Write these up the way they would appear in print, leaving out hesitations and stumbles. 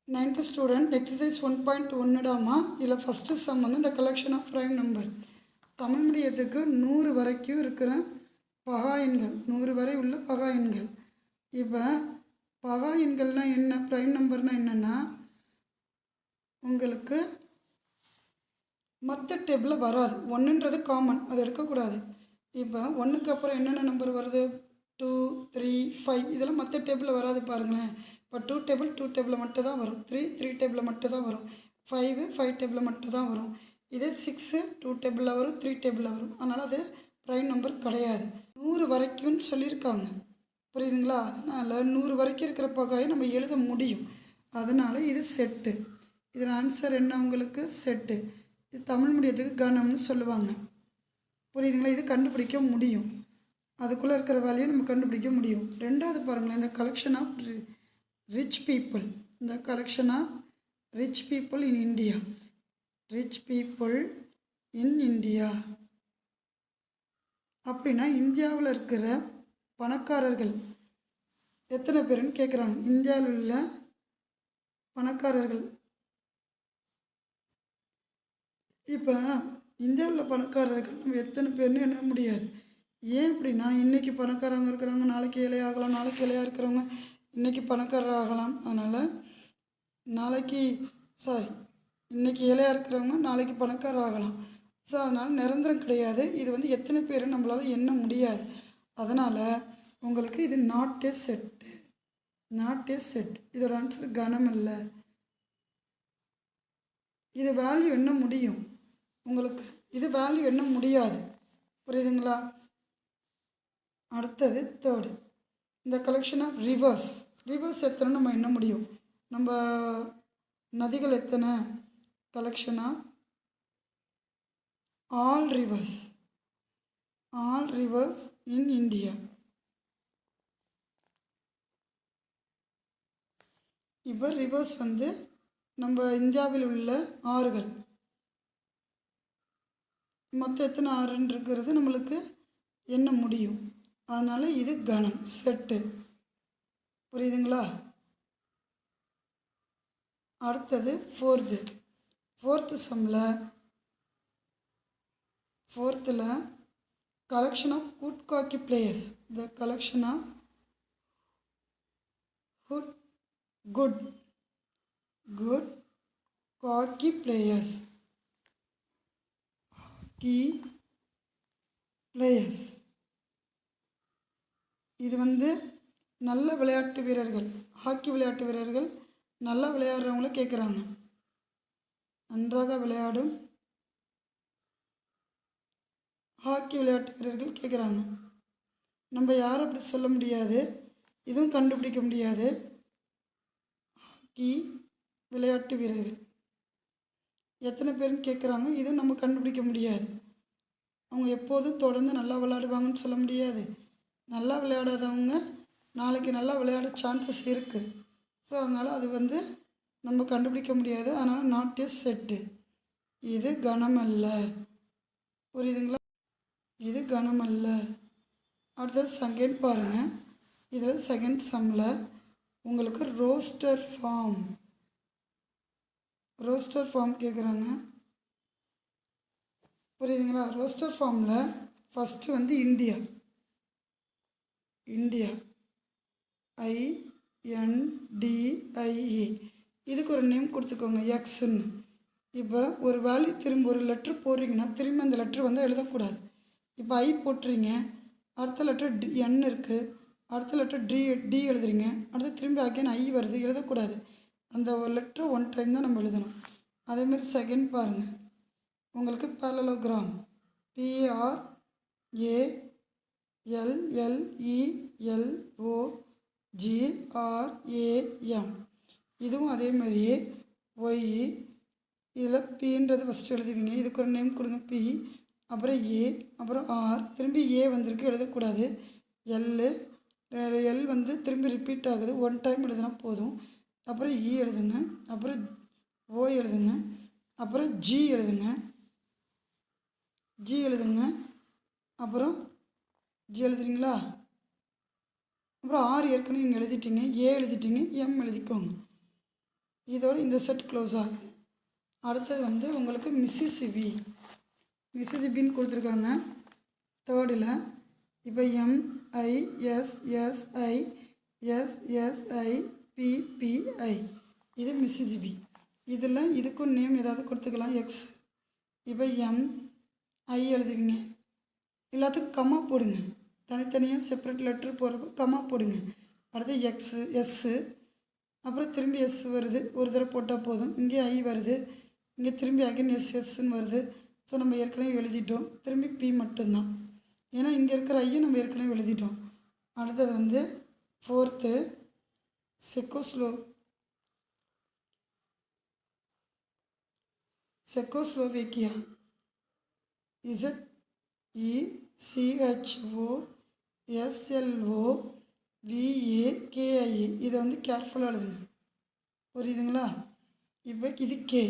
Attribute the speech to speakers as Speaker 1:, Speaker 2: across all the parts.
Speaker 1: 9th student exercise 1.1டாமா இதில் first sum வந்து இந்த collection of prime number Tamil மீடியத்துக்கு 100 வரைக்கும் இருக்கிற பகா எண்கள் 100 வரை உள்ள பகா எண்கள். இப்போ பகா எண்கள்னால் என்ன, ப்ரைம் நம்பர்னால் என்னென்னா உங்களுக்கு மற்ற டேபிளில் வராது. ஒன்றுன்றது காமன், அதை எடுக்கக்கூடாது. இப்போ ஒன்றுக்கு அப்புறம் என்னென்ன நம்பர் வருது, 2, 3, 5 இதெல்லாம் மற்ற டேபிளில் வராது பாருங்களேன். இப்போ 2 டேபிளில் மட்டும் தான் வரும். 3 டேபிளில் மட்டும் தான் வரும். 5 டேபிளில் மட்டும் தான் வரும். இதே 6 2 டேபிளில் வரும், 3 டேபிளில் வரும். அதனால் அது ப்ரைம் நம்பர் கிடையாது. 100 வரைக்கும்னு சொல்லியிருக்காங்க, புரியுதுங்களா? அதனால் 100 வரைக்கும் இருக்கிற பகாயை நம்ம எழுத முடியும். அதனால் இது செட்டு. இதில் ஆன்சர் என்ன உங்களுக்கு, செட்டு. இது தமிழ் மீடியத்துக்கு கணம்னு சொல்லுவாங்க, புரியுதுங்களா? இது கண்டுபிடிக்க முடியும், அதுக்குள்ளே இருக்கிற வேலையை நம்ம கண்டுபிடிக்க முடியும். ரெண்டாவது பாருங்களேன், இந்த கலெக்ஷன் ஆஃப் ரிச் பீப்புள். இந்த collection of rich people in India. Rich people in India அப்படின்னா இந்தியாவில் இருக்கிற பணக்காரர்கள் எத்தனை பேருன்னு கேட்குறாங்க. இந்தியாவில் உள்ள பணக்காரர்கள். இப்போ இந்தியாவில் பணக்காரர்கள் நம்ம எத்தனை பேர்னு எண்ண முடியாது. ஏன் அப்படின்னா இன்றைக்கி பணக்காரங்க இருக்கிறவங்க நாளைக்கு ஏழையாகலாம், நாளைக்கு ஏழையாக இருக்கிறவங்க இன்றைக்கி பணக்காரர் ஆகலாம். அதனால் இன்றைக்கி ஏழையாக இருக்கிறவங்க நாளைக்கு பணக்காரர் ஆகலாம். ஸோ அதனால் நிரந்தரம் கிடையாது. இது வந்து எத்தனை பேர் நம்மளால் எண்ண முடியாது. அதனால் உங்களுக்கு இது not a set, not a set. இதோட ஆன்சர் கணம் இல்லை. இது வேல்யூ எண்ண முடியும் உங்களுக்கு, இது வேல்யூ எண்ண முடியாது, புரியுதுங்களா? அடுத்தது தேர்டு, இந்த கலெக்ஷன் ஆஃப் ரிவர்ஸ். ரிவர்ஸ் எத்தனை நம்ம எண்ண முடியும். நம்ம நதிகள் எத்தனை, collection of all rivers. All rivers in India. இப்போ ரிவர்ஸ் வந்து நம்ம இந்தியாவில் உள்ள ஆறுகள் மொத்தம் எத்தனை ஆறுன்னு இருக்கிறது நம்மளுக்கு எண்ண முடியும். அதனால் இது கணம், செட்டு, புரியுதுங்களா? அடுத்தது ஃபோர்த்து சம்மில் ஃபோர்த்தில் collection of good hockey players. The collection of good hockey players. இது வந்து நல்ல விளையாட்டு வீரர்கள், ஹாக்கி விளையாட்டு வீரர்கள் நல்லா விளையாடுறவங்கள கேட்குறாங்க. நன்றாக விளையாடும் ஹாக்கி விளையாட்டு வீரர்கள் கேட்குறாங்க. நம்ம யாரும் அப்படி சொல்ல முடியாது, இதுவும் கண்டுபிடிக்க முடியாது. ஹாக்கி விளையாட்டு வீரர்கள் எத்தனை பேருன்னு கேட்குறாங்க, இதுவும் நம்ம கண்டுபிடிக்க முடியாது. அவங்க எப்போதும் தொடர்ந்து நல்லா விளையாடுவாங்கன்னு சொல்ல முடியாது. நல்லா விளையாடாதவங்க நாளைக்கு நல்லா விளையாட சான்சஸ் இருக்குது. ஸோ அதனால் அது வந்து நம்ம கண்டுபிடிக்க முடியாது. அதனால் நாட் ஏ செட்டு. இது கணம் அல்ல, புரியுதுங்களா? இது கணம் அல்ல. அடுத்தது செகண்ட் பாருங்கள். இதில் செகண்ட் சம்மில் உங்களுக்கு ரோஸ்டர் ஃபார்ம் கேட்குறாங்க, புரியுதுங்களா? ரோஸ்டர் ஃபார்மில் ஃபஸ்ட்டு வந்து இந்தியா INDIA. இதுக்கு ஒரு நேம் கொடுத்துக்கோங்க, எக்ஸ்ன்னு. இப்போ ஒரு வேல்யூ திரும்ப ஒரு லெட்ரு போடுறீங்கன்னா திரும்ப அந்த லெட்ரு வந்து எழுதக்கூடாது. இப்போ I போட்டுறீங்க, அடுத்த லெட்ரு N இருக்குது, அடுத்த லெட்ரு D எழுதுறீங்க, அடுத்து திரும்பி அகைன் I வருது, எழுதக்கூடாது. அந்த ஒரு லெட்ரு ஒன் டைம் தான் நம்ம எழுதணும். அதேமாதிரி செகண்ட் பாருங்கள், உங்களுக்கு பேரலோகிராம் PRALLELOGRAM. இதுவும் அதே மாதிரியே ஒய். இதில் Pன்றது ஃபஸ்ட்டு எழுதுவீங்க, இதுக்கு ஒரு நேம் கொடுங்க P, அப்புறம் A, அப்புறம் R, திரும்பி A வந்திருக்கு, எழுதக்கூடாது. எல் வந்து திரும்பி ரிப்பீட் ஆகுது, ஒன் டைம் எழுதுனா போதும். அப்புறம் E எழுதுங்க, அப்புறம் O எழுதுங்க, அப்புறம் G எழுதுங்க, அப்புறம் G எழுதுறீங்களா? அப்புறம் R ஏற்கனவே நீங்கள் எழுதிட்டீங்க, A எழுதிட்டீங்க, M எழுதிக்கோங்க. இதோடு இந்த செட் க்ளோஸ் ஆகுது. அடுத்தது வந்து உங்களுக்கு மிசிசிபின்னு கொடுத்துருக்காங்க தேர்டில். இப்போ MISSISSIPPI இது மிசிசிபி. இதில் இதுக்கும் நேம் ஏதாவது கொடுத்துக்கலாம் எக்ஸ். இப்போ MI எழுதுவீங்க. எல்லாத்துக்கும் கம்மா போடுங்க. தனித்தனியாக செப்பரேட் லெட்ரு போடுறப்போ கம்மா போடுங்க. அடுத்து எஸ்ஸு, அப்புறம் திரும்பி எஸ் வருது, ஒரு தடவை போட்டால் போதும். இங்கே ஐ வருது, இங்கே திரும்பி அகைன் எஸ்ன்னு வருது. ஸோ நம்ம ஏற்கனவே எழுதிட்டோம். திரும்பி பி மட்டும்தான், ஏன்னா இங்கே இருக்கிற ஐயும் நம்ம ஏற்கனவே எழுதிட்டோம். அடுத்தது வந்து ஃபோர்த்து செக்கோஸ்லோவேக்கியா. ZECHOSLOVAKIA. இதை வந்து கேர்ஃபுல்லாக எழுதுங்க, புரியுதுங்களா? இப்போ இது கே.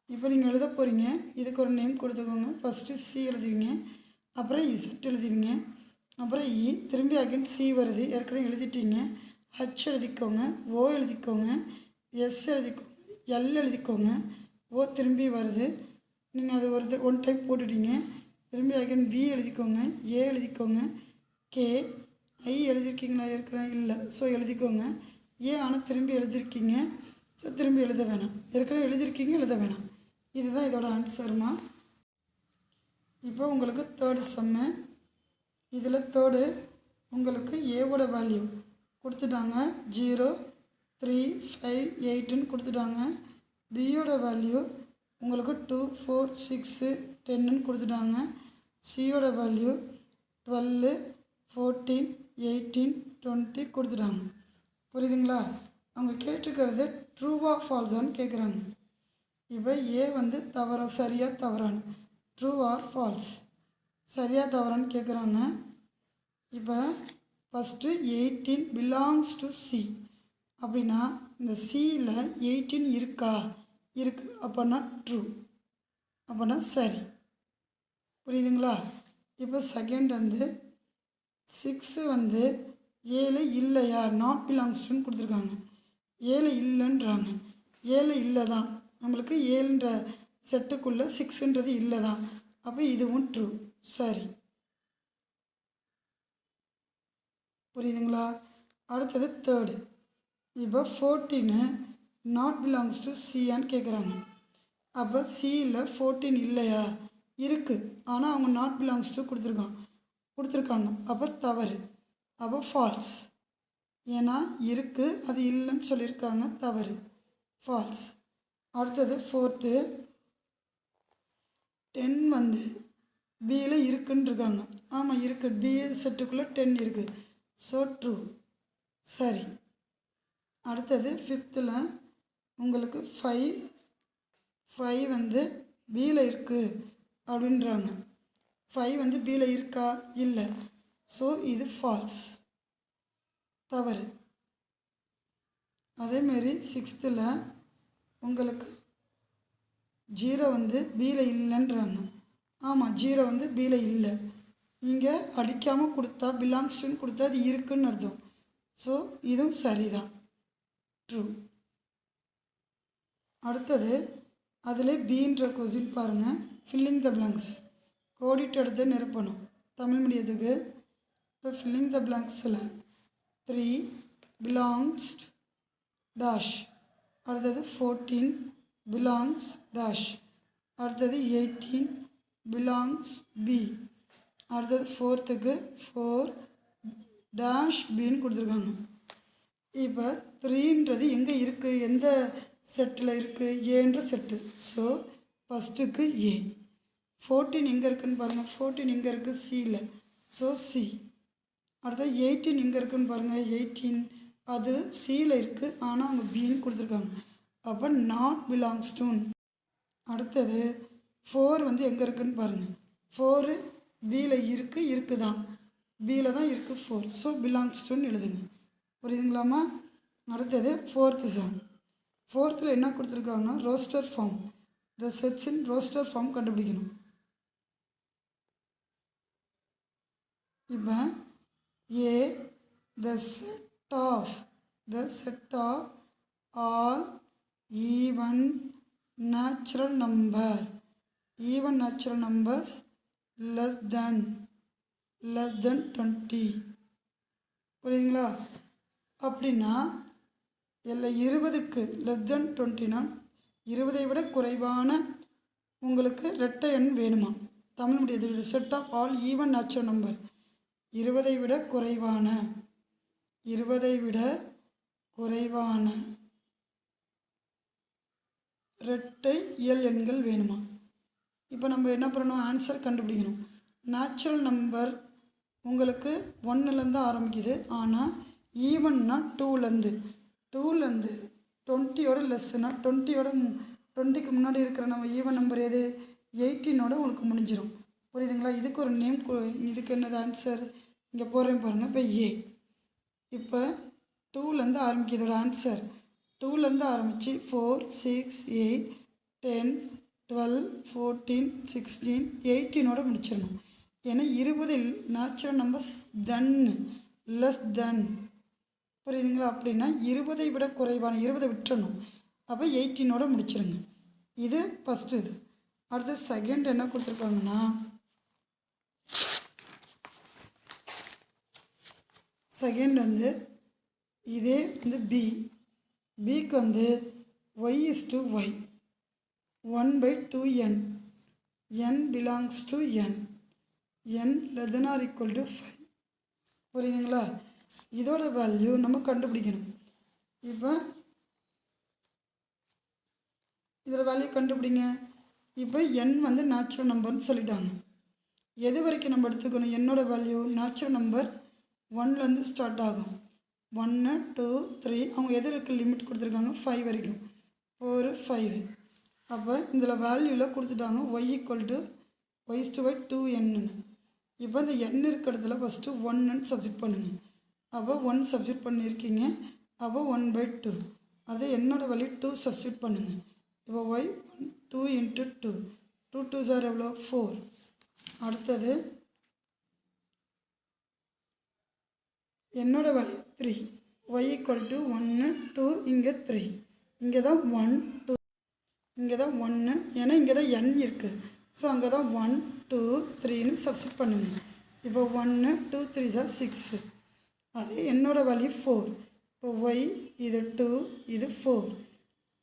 Speaker 1: இப்போ நீங்கள் எழுத போகிறீங்க, இதுக்கு ஒரு நேம் கொடுத்துக்கோங்க. ஃபஸ்ட்டு சி எழுதுவீங்க, அப்புறம் இசட் எழுதுவீங்க, அப்புறம் திரும்பி அகைன் சி வருது, ஏற்கனவே எழுதிட்டீங்க. ஹச் எழுதிக்கோங்க, ஓ எழுதிக்கோங்க, எஸ் எழுதிக்கோங்க, எல் எழுதிக்கோங்க, ஓ திரும்பி வருது. நீங்கள் அது ஒன் டைம் போட்டுட்டீங்க. திரும்பி அகைன் வி எழுதிக்கோங்க, ஏ எழுதிக்கோங்க, கே. ஐ எழுதிருக்கீங்களா? ஏற்கனவே இல்லை, ஸோ எழுதிக்கோங்க. ஏ ஆனால் திரும்பி எழுதிருக்கீங்க, ஸோ திரும்பி எழுத வேணாம். ஏற்கனவே எழுதிருக்கீங்க, எழுத வேணாம். இதுதான் இதோட ஆன்சருமா. இப்போ உங்களுக்கு தேர்டு சம்மு. இதில் தேர்டு உங்களுக்கு ஏவோட வேல்யூ கொடுத்துட்டாங்க 0, 3, 5, 8ன்னு கொடுத்துட்டாங்க. பியோட வேல்யூ உங்களுக்கு 2, 4, 6, 10ன்னு கொடுத்துட்டாங்க. சியோட வேல்யூ 12, 14, 18, 20 கொடுத்துட்டாங்க. புரியுதுங்களா? அவங்க கேட்டிருக்கிறது ட்ரூவா ஃபால்ஸான்னு கேட்குறாங்க. இப்போ ஏ வந்து சரியாக தவறான்னு, ட்ரூ ஆர் ஃபால்ஸ், சரியாக தவறான்னு கேட்குறாங்க. இப்போ ஃபஸ்ட்டு 18 பிலாங்ஸ் டு சி அப்படின்னா இந்த சியில் 18 இருக்கா? இருக்குது, அப்போனா ட்ரூ, அப்போனா சரி. புரியுதுங்களா? இப்போ செகண்ட் வந்து 6 வந்து 7 இல்லையா, நாட் பிலாங்ஸ் டுன்னு கொடுத்துருக்காங்க. 7 இல்லைன்றாங்க. 7 இல்லை தான், நம்மளுக்கு 7ன்ற செட்டுக்குள்ளே 6ன்றது இல்லை தான். அப்போ இதுவும் ட்ரூ, சரி. புரியுதுங்களா? அடுத்தது தேர்டு. இப்போ 14 நாட் பிலாங்ஸ் டு சியான்னு கேட்குறாங்க. அப்போ சியில் 14 இல்லையா? இருக்குது, ஆனால் அவங்க நாட் பிலாங்ஸ் டு கொடுத்துருக்காங்க. அப்போ தவறு, அப்போ ஃபால்ஸ். ஏன்னா இருக்குது, அது இல்லைன்னு சொல்லியிருக்காங்க, தவறு, ஃபால்ஸ். அடுத்தது ஃபோர்த்து 10 வந்து பியில் இருக்குன்னு இருக்காங்க. ஆமாம் இருக்குது, பி செட்டுக்குள்ளே 10 இருக்குது, ஸோ ட்ரூ, சரி. அடுத்தது ஃபிஃப்த்தில் உங்களுக்கு 5 வந்து பியில் இருக்குது அப்படின்றாங்க. 5 வந்து பியில் இருக்கா? இல்லை, ஸோ இது ஃபால்ஸ், தவறு. அதேமாரி 6ல் உங்களுக்கு 0 வந்து பியில் இல்லைன்றாங்க. ஆமாம், 0 வந்து பியில் இல்லை. இங்கே அடிக்காமல் கொடுத்தா பிலாங்ஸ்டுன்னு கொடுத்தா அது இருக்குன்னு அர்த்தம். ஸோ இதுவும் சரிதான், ட்ரூ. அடுத்தது அதில் பின்ற கொஸ்டின் பாருங்கள். ஃபில்லிங் த பிளாங்க்ஸ், கோடிட்டு எடுத்து நிரப்பணும் தமிழ் மீடியத்துக்கு. இப்போ ஃபில்லிங் த பிளாங்க்ஸில் 3 பிலாங்ஸ் டேஷ், அடுத்தது 14 பிலாங்ஸ் டேஷ், அடுத்தது 18 பிலாங்ஸ் பி, அடுத்தது ஃபோர்த்துக்கு 4 டேஷ் பின்னு கொடுத்துருக்காங்க. இப்போ 3ன்றது எங்கே இருக்குது, எந்த செட்டில் இருக்குது? ஏன்ற செட்டு. ஸோ ஃபஸ்ட்டுக்கு ஏ. 14 எங்கே இருக்குதுன்னு பாருங்கள். 14 எங்கே இருக்குது? சியில், ஸோ சி. அடுத்தது 18 எங்கே இருக்குதுன்னு பாருங்கள். 18 அது சியில் இருக்குது, ஆனால் அவங்க பின்னு கொடுத்துருக்காங்க. அப்போ நாட் பிலாங்ஸ் டு. அடுத்தது 4 வந்து எங்கே இருக்குதுன்னு பாருங்கள். 4 பியில் இருக்குது தான், பியில் தான் இருக்குது 4, ஸோ பிலாங்ஸ் டுன்னு எழுதுங்க. புரியுதுங்களாம்மா? அடுத்தது ஃபோர்த்து சம். ஃபோர்த்தில் என்ன கொடுத்துருக்காங்கன்னா roster form, the sets in roster form கண்டுபிடிக்கணும். இப்போ a the set of all even natural number, even natural numbers less than 20. புரியுதுங்களா? அப்படின்னா இல்லை 20க்கு லெஸ் தென் 20னா 20ஐ விட குறைவான உங்களுக்கு ரெட்டை எண் வேணுமா? தமிழ் முடியாது. இது set of all even natural number. 20ஐ விட குறைவான ரெட்டை இயல் எண்கள் வேணுமா? இப்போ நம்ம என்ன பண்ணணும்? ஆன்சர் கண்டுபிடிக்கணும். நேச்சுரல் நம்பர் உங்களுக்கு 1லேருந்து ஆரம்பிக்குது. ஆனால் ஈவன்னா 2லேருந்து 20யோட லெஸ்ஸுனா 20க்கு முன்னாடி இருக்கிற நம்ம ஈவன் நம்பர் எது? 18ஓட உங்களுக்கு முடிஞ்சிடும். புரியுதுங்களா? இதுக்கு ஒரு நேம், இதுக்கு என்னது ஆன்சர் இங்கே போடுறேன் பாருங்கள். இப்போ இப்போ 2லேருந்து ஆரம்பிக்குது. இதோட ஆன்சர் 2லேருந்து ஆரம்பித்து 4, 6, 8, 10, 12, 14, 16, 18ஓட முடிச்சிடணும். ஏன்னா 20 நேச்சுரல் நம்பர்ஸ் லெஸ் தென். புரியுதுங்களா? அப்படின்னா 20ஐ விட குறைவான 20 விட்டுறணும். அப்போ 18ஓட முடிச்சிருங்க. இது ஃபஸ்ட்டு. இது அடுத்து செகண்ட் என்ன கொடுத்துருக்காங்கன்னா, செகண்ட் இதே பிக்கு y/y 1/2n, n belongs to n <n > 5. புரியுதுங்களா? இதோட வேல்யூ நம்ம கண்டுபிடிக்கணும். இப்போ இதில் வேல்யூ கண்டுபிடிங்க. இப்போ n நேச்சுரல் நம்பர்னு சொல்லிட்டாங்க. எது வரைக்கும் நம்ம எடுத்துக்கணும்? என்னோட வேல்யூ நேச்சுரல் நம்பர் 1லேருந்து ஸ்டார்ட் ஆகும். 1, 2, 3. அவங்க எதுக்கு லிமிட் கொடுத்துருக்காங்க? 5 வரைக்கும். 4, 5. அப்போ இதில் வேல்யூவில் கொடுத்துட்டாங்க y/y 2n. இப்போ இந்த n இருக்கிற இடத்துல ஃபஸ்ட்டு 1ன்னு சப்ஸ்டிட் பண்ணுங்கள். அப்போ 1 சப்ஸ்டிட் பண்ணியிருக்கீங்க. அப்போ 1/2. அது என்னோட வேல்யூ 2 சப்ஸ்டிட் பண்ணுங்கள். இப்போ y 2 × 2. 2 2s are எவ்வளோ? 4. அடுத்தது என்னோட வேல்யூ 3. y/1, 2. இங்கே 3. இங்கே தான் 1, 2. இங்கே தான் 1. ஏன்னா இங்கே தான் n இருக்குது. ஸோ அங்கே தான் 1, 2, 3ன்னு சப்ஸ்டிட் பண்ணுங்கள். இப்போ 1, 2, 3s are 6. அது என்னோட வேல்யூ 4. இப்போ y இது 2, இது 4.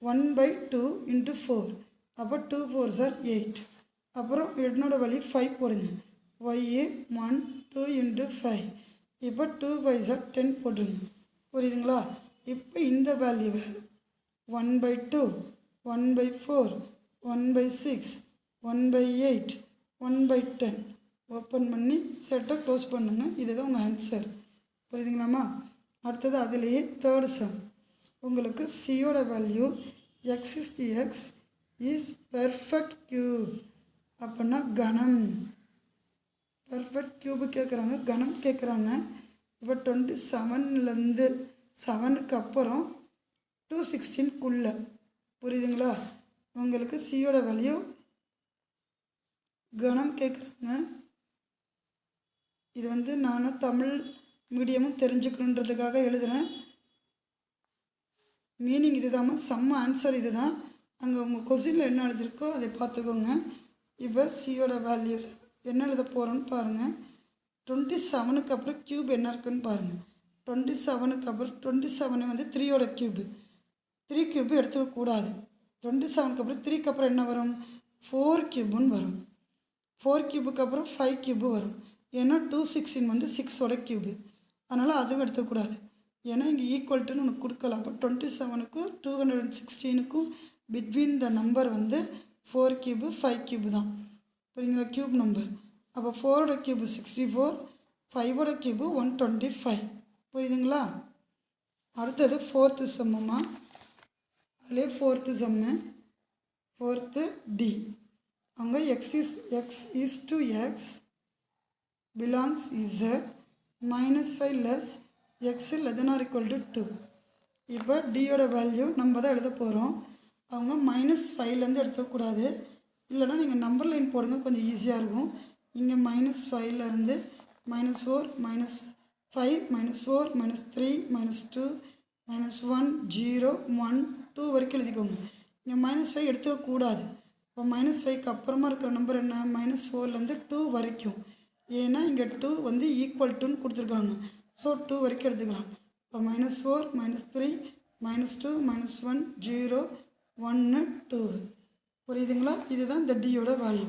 Speaker 1: 1/2 × 4. அப்போ 2 4s are 8. அப்புறம் என்னோட வேல்யூ 5 போடுங்க. y 1, 2 × 5. இப்போ 2 5s are 10 போட்டுருங்க. புரியுதுங்களா? இப்போ இந்த வேல்யூவை 1/2, 1/4, 1/6, 1/8, 1/10 ஓப்பன் பண்ணி செட்டை க்ளோஸ் பண்ணுங்கள். இதுதான் உங்கள் ஆன்சர். புரியுதுங்களாம்மா? அடுத்தது அதுலேயே தேர்டு சம். உங்களுக்கு சியோட value x is perfect cube. அப்படின்னா கணம். பெர்ஃபெக்ட் க்யூபு கேட்குறாங்க, கணம் கேட்குறாங்க. இப்போ 27லேருந்து 7க்கு அப்புறம் 216க்குள்ளே. புரியுதுங்களா? உங்களுக்கு சியோட வேல்யூ கணம் கேட்குறாங்க. இது நானும் தமிழ் மீடியமும் தெரிஞ்சுக்கணுன்றதுக்காக எழுதுகிறேன். மீனிங் இது தாம்மா. செம்ம ஆன்சர் இது தான். அங்கே உங்கள் கொஸ்டினில் என்ன எழுதியிருக்கோ அதை பார்த்துக்கோங்க. இப்போ சியோட வேல்யூவில் என்ன எழுத போகிறோன்னு பாருங்கள். 27க்கு அப்புறம் க்யூப் என்ன இருக்குன்னு பாருங்கள். 27க்கு அப்புறம் 27 3யோட க்யூபு. 3 க்யூபு எடுத்துக்கக்கூடாது. 27க்கு அப்புறம் 3க்கு அப்புறம் என்ன வரும்? 4 க்யூபுன்னு வரும். 4 க்யூபுக்கு அப்புறம் 5 க்யூபு வரும். ஏன்னா 216 6ஓட க்யூபு. அதனால் அதுவும் எடுத்துக்கூடாது. ஏன்னா இங்கே ஈக்குவல்ட்டுன்னு ஒன்று கொடுக்கலாம். அப்போ 27க்கும் 216க்கும் between the number 4 cube 5 cube தான். புரியுங்களா? Cube number. அப்போ 4ஓட க்யூபு 64, 5ஓட க்யூபு 125. புரியுதுங்களா? அடுத்தது 4th சம்முமா. அதிலே 4th சம்மு 4th டி. அங்கே x is to x belongs z -5 less x < 2. இப்போ டியோட வேல்யூ நம்ம தான் எழுத போகிறோம். அவங்க -5லேருந்து எடுத்துக்கூடாது. இல்லைனா நீங்கள் நம்பர் லைன் போடுங்க, கொஞ்சம் ஈஸியாக இருக்கும். இங்கே -5லேருந்து -4, -5, -4, -3, -2, -1, 0, 1, 2 வரைக்கும் எழுதிக்கோங்க. இங்கே -5 எடுத்துக்கக்கூடாது. இப்போ -5க்கு அப்புறமா இருக்கிற நம்பர் என்ன, -4லேருந்து 2 வரைக்கும். ஏன்னா இங்கே 2 வந்து ஈக்குவல் டுன்னு கொடுத்துருக்காங்க. ஸோ 2 வரைக்கும் எடுத்துக்கலாம். இப்போ -4 -3 -2 -1 0 1 2. புரியுதுங்களா? இதுதான் இந்த டியோட வேல்யூ.